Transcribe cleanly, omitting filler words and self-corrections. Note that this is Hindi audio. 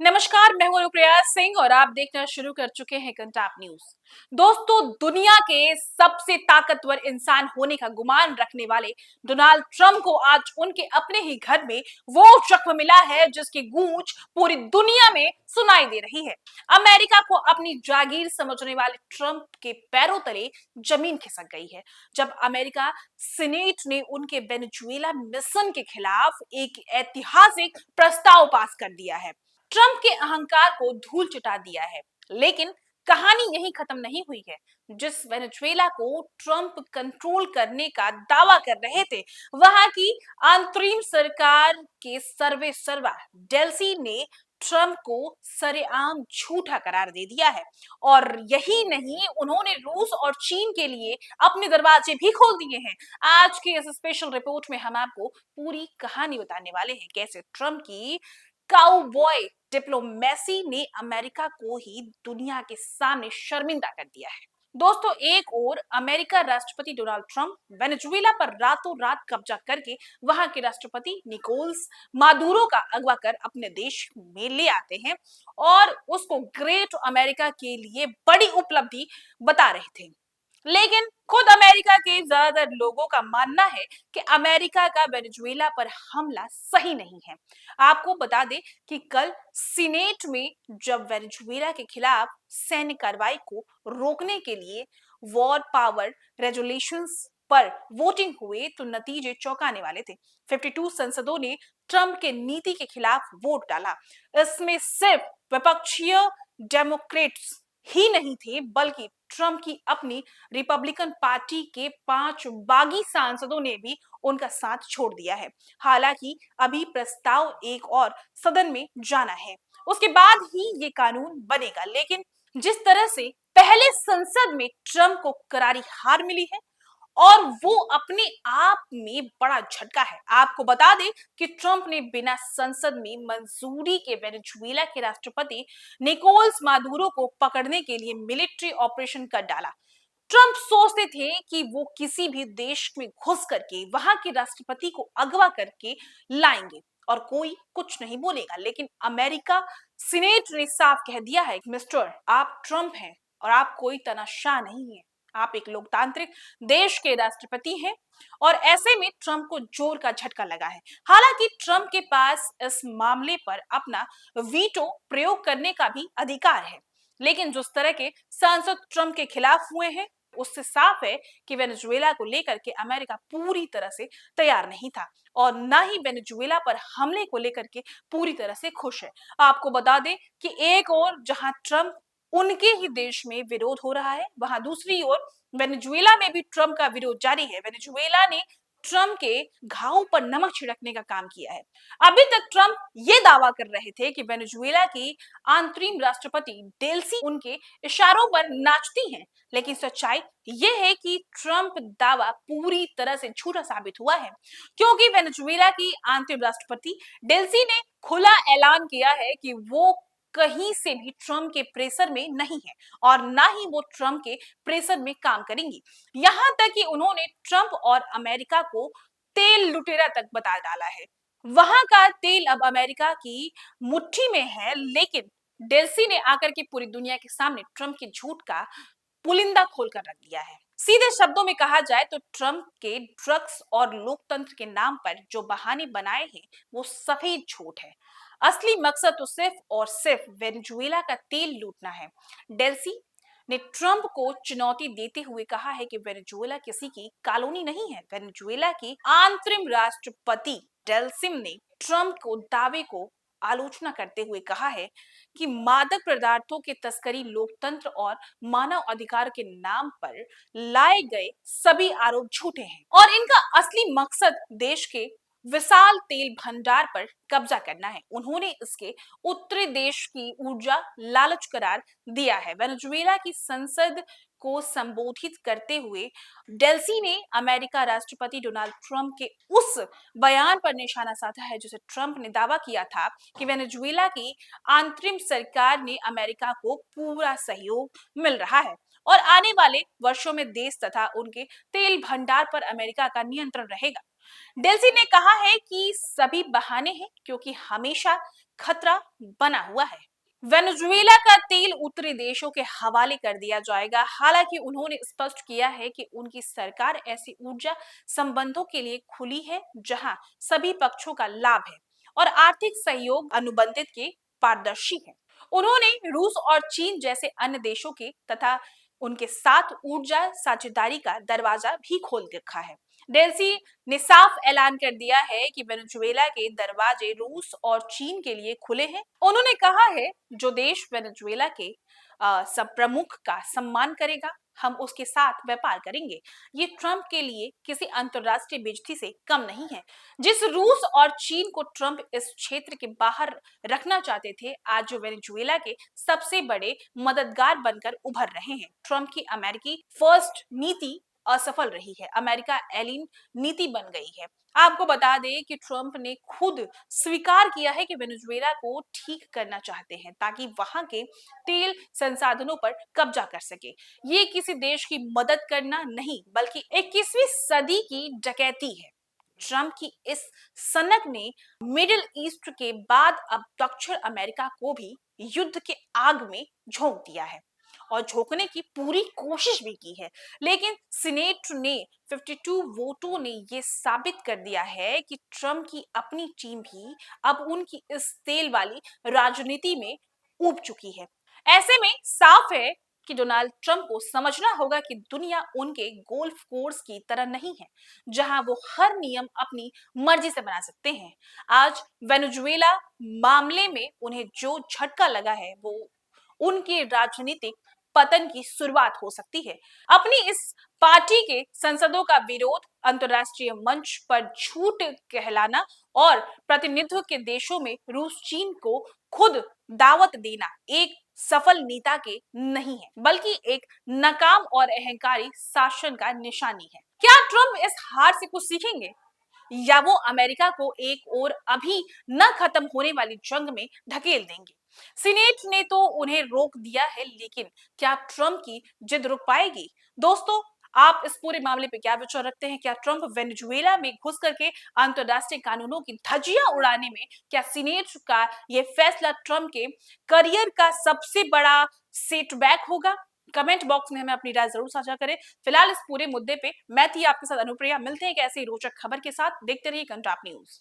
नमस्कार, मैं हूं अनुप्रिया सिंह और आप देखना शुरू कर चुके हैं कंटाप न्यूज। दोस्तों, दुनिया के सबसे ताकतवर इंसान होने का गुमान रखने वाले डोनाल्ड ट्रंप को आज उनके अपने ही घर में वो जख्म मिला है जिसकी गूंज पूरी दुनिया में सुनाई दे रही है। अमेरिका को अपनी जागीर समझने वाले ट्रंप के पैरों तले जमीन खिसक गई है जब अमेरिका सीनेट ने उनके वेनेजुएला मिशन के खिलाफ एक ऐतिहासिक प्रस्ताव पास कर दिया है। ट्रंप के अहंकार को धूल चटा दिया है। लेकिन कहानी यहीं खत्म नहीं हुई है। जिस वेनेजुएला को ट्रंप कंट्रोल करने का दावा कर रहे थे, वहां की अंतरिम सरकार के सर्वे सर्वा डेल्सी ने ट्रंप को सरेआम झूठा करार दे दिया है। और यही नहीं, उन्होंने रूस और चीन के लिए अपने दरवाजे भी खोल दिए हैं। आज की इस स्पेशल रिपोर्ट में हम आपको पूरी कहानी बताने वाले हैं, कैसे ट्रंप की काउबॉय डिप्लोमेसी ने अमेरिका को ही दुनिया के सामने शर्मिंदा कर दिया है। दोस्तों, एक और अमेरिका राष्ट्रपति डोनाल्ड ट्रंप वेनेजुएला पर रातों रात कब्जा करके वहां के राष्ट्रपति निकोलस मादुरो का अगवा कर अपने देश में ले आते हैं और उसको ग्रेट अमेरिका के लिए बड़ी उपलब्धि बता रहे थे। लेकिन खुद अमेरिका के ज्यादातर लोगों का मानना है कि अमेरिका का वेनेजुएला पर हमला सही नहीं है। आपको बता दें कि कल सीनेट में जब वेनेजुएला के खिलाफ सैन्य कार्रवाई को रोकने के लिए वॉर पावर रेजोल्यूशंस पर वोटिंग हुए तो नतीजे चौंकाने वाले थे। 52 सांसदों ने ट्रंप के नीति के खिलाफ वोट डाला। इसमें सिर्फ विपक्षीय डेमोक्रेट्स ही नहीं थे, बल्कि ट्रंप की अपनी रिपब्लिकन पार्टी के 5 बागी सांसदों ने भी उनका साथ छोड़ दिया है। हालांकि अभी प्रस्ताव एक और सदन में जाना है, उसके बाद ही ये कानून बनेगा। लेकिन जिस तरह से पहले संसद में ट्रंप को करारी हार मिली है और वो अपने आप में बड़ा झटका है। आपको बता दें कि ट्रंप ने बिना संसद में मंजूरी के वेनेजुएला के राष्ट्रपति निकोलस मादुरो को पकड़ने के लिए मिलिट्री ऑपरेशन कर डाला। ट्रंप सोचते थे कि वो किसी भी देश में घुस करके वहां के राष्ट्रपति को अगवा करके लाएंगे और कोई कुछ नहीं बोलेगा। लेकिन अमेरिका सीनेट ने साफ कह दिया है, मिस्टर, आप ट्रंप हैं और आप कोई तनाशाह नहीं है। आप एक लोकतांत्रिक देश के राष्ट्रपति हैं और ऐसे में ट्रंप को जोर का झटका लगा है। हालांकि ट्रंप के पास इस मामले पर अपना वीटो प्रयोग करने का भी अधिकार है। लेकिन जिस तरह के सांसद ट्रंप के खिलाफ हुए हैं, उससे साफ है कि वेनेजुएला को लेकर के अमेरिका पूरी तरह से तैयार नहीं था और ना ही वेनेजुएला पर हमले को लेकर के पूरी तरह से खुश है। आपको बता दें कि एक और जहां ट्रंप उनके ही देश में विरोध हो रहा है, वहां दूसरी ओर वेनेजुएला में भी ट्रंप का विरोध जारी है। वेनेजुएला ने ट्रंप के घाव पर नमक छिड़कने का काम किया है। अभी तक ट्रंप ये दावा कर रहे थे कि वेनेजुएला की अंतरिम राष्ट्रपति डेल्सी उनके इशारों पर नाचती हैं, लेकिन सच्चाई ये है कि ट्रंप दावा पूरी तरह से झूठा साबित हुआ है, क्योंकि वेनेजुएला की अंतरिम राष्ट्रपति डेल्सी ने खुला ऐलान किया है कि वो कहीं से भी ट्रंप के प्रेशर में नहीं है और ना ही वो ट्रंप के प्रेशर में काम करेंगी। यहां तक कि उन्होंने ट्रंप और अमेरिका को तेल लुटेरा तक बता डाला है। वहां का तेल अब अमेरिका की मुट्ठी में है। लेकिन डेल्सी ने आकर के पूरी दुनिया के सामने ट्रंप के झूठ का पुलिंदा खोलकर रख दिया है। सीधे शब्दों में कहा जाए तो ट्रंप के ड्रग्स और लोकतंत्र के नाम पर जो बहाने बनाए हैं, वो सफेद झूठ है। असली मकसद तो सिर्फ और सिर्फ वेनेजुएला का तेल लूटना है। डेल्सी ने ट्रंप को चुनौती देते हुए कहा है कि वेनेजुएला किसी की कॉलोनी नहीं है। वेनेजुएला की अंतरिम राष्ट्रपति डेल्सिम ने ट्रंप को दावे को आलोचना करते हुए कहा है कि मादक पदार्थों की तस्करी, लोकतंत्र और मानव अधिकार के नाम पर लाए गए सभी आरोप झूठे हैं और इनका असली मकसद देश के विशाल तेल भंडार पर कब्जा करना है। उन्होंने इसके उत्तरी देश की ऊर्जा लालच करार दिया है। वेनेजुएला की संसद को संबोधित करते हुए डेल्सी ने अमेरिका राष्ट्रपति डोनाल्ड ट्रंप के उस बयान पर निशाना साधा है जिसे ट्रंप ने दावा किया था कि वेनेजुएला की अंतरिम सरकार ने अमेरिका को पूरा सहयोग मिल रहा है और आने वाले वर्षों में देश तथा उनके तेल भंडार पर अमेरिका का नियंत्रण रहेगा। डेल्सी ने कहा है कि सभी बहाने हैं, क्योंकि हमेशा खतरा बना हुआ है। वेनेजुएला का तेल उत्तरी देशों के हवाले कर दिया जाएगा। हालांकि उन्होंने स्पष्ट किया है कि उनकी सरकार ऐसी ऊर्जा संबंधों के लिए खुली है जहां सभी पक्षों का लाभ है और आर्थिक सहयोग अनुबंधित के पारदर्शी है। उन्होंने रूस और चीन जैसे अन्य देशों के तथा उनके साथ ऊर्जा साझेदारी का दरवाजा भी खोल रखा है। डेल्सी ने साफ ऐलान कर दिया है कि वेनेजुएला के दरवाजे रूस और चीन के लिए खुले हैं। उन्होंने कहा है जो देश वेनेजुएला के सब प्रमुख का सम्मान करेगा हम उसके साथ व्यापार करेंगे। ये ट्रंप के लिए किसी अंतरराष्ट्रीय बेइज्जती से कम नहीं है। जिस रूस और चीन को ट्रंप इस क्षेत्र के बाहर रखना चाहते थे आज वेनेजुएला के सबसे बड़े मददगार बनकर उभर रहे हैं। ट्रंप की अमेरिकी फर्स्ट नीति असफल रही है। अमेरिका एलिन नीति बन गई है। आपको बता दें कि ट्रंप ने खुद स्वीकार किया है कि वेनेजुएला को ठीक करना चाहते हैं ताकि वहां के तेल संसाधनों पर कब्जा कर सके। ये किसी देश की मदद करना नहीं बल्कि 21वीं सदी की डकैती है। ट्रंप की इस सनक ने मिडिल ईस्ट के बाद अब दक्षिण अमेरिका को भी युद्ध के आग में झोंक दिया है और झोंकने की पूरी कोशिश भी की है। लेकिन सीनेट ने 52 वोटों ने यह साबित कर दिया है कि ट्रंप की अपनी टीम भी अब उनकी इस तेल वाली राजनीति में ऊब चुकी है। ऐसे में साफ है कि डोनाल्ड ट्रंप को समझना होगा कि दुनिया उनके गोल्फ कोर्स की तरह नहीं है जहां वो हर नियम अपनी मर्जी से बना सकते हैं। आज वेनेजुएला मामले में उन्हें जो झटका लगा है वो उनके राजनीतिक पतन की शुरुआत हो सकती है। अपनी इस पार्टी के संसदों का विरोध, अंतरराष्ट्रीय मंच पर झूठ कहलाना और प्रतिनिधित्व के देशों में रूस चीन को खुद दावत देना एक सफल नेता के नहीं है बल्कि एक नाकाम और अहंकारी शासन का निशानी है। क्या ट्रंप इस हार से कुछ सीखेंगे या वो अमेरिका को एक और अभी न खत्म होने वाली जंग में ढकेल देंगे? सीनेट ने तो उन्हें रोक दिया है लेकिन क्या ट्रंप की जिद रुक पाएगी? दोस्तों, आप इस पूरे मामले पे क्या विचार रखते हैं? क्या ट्रंप वेनेजुएला में घुस करके अंतरराष्ट्रीय कानूनों की धज्जियां उड़ाने में क्या सीनेट का यह फैसला ट्रंप के करियर का सबसे बड़ा सेटबैक होगा? कमेंट बॉक्स में हमें अपनी राय जरूर साझा करें। फिलहाल इस पूरे मुद्दे पे मैं थी आपके साथ अनुप्रिया। मिलते हैं एक ऐसी रोचक खबर के साथ। देखते रहिए कंटाप न्यूज।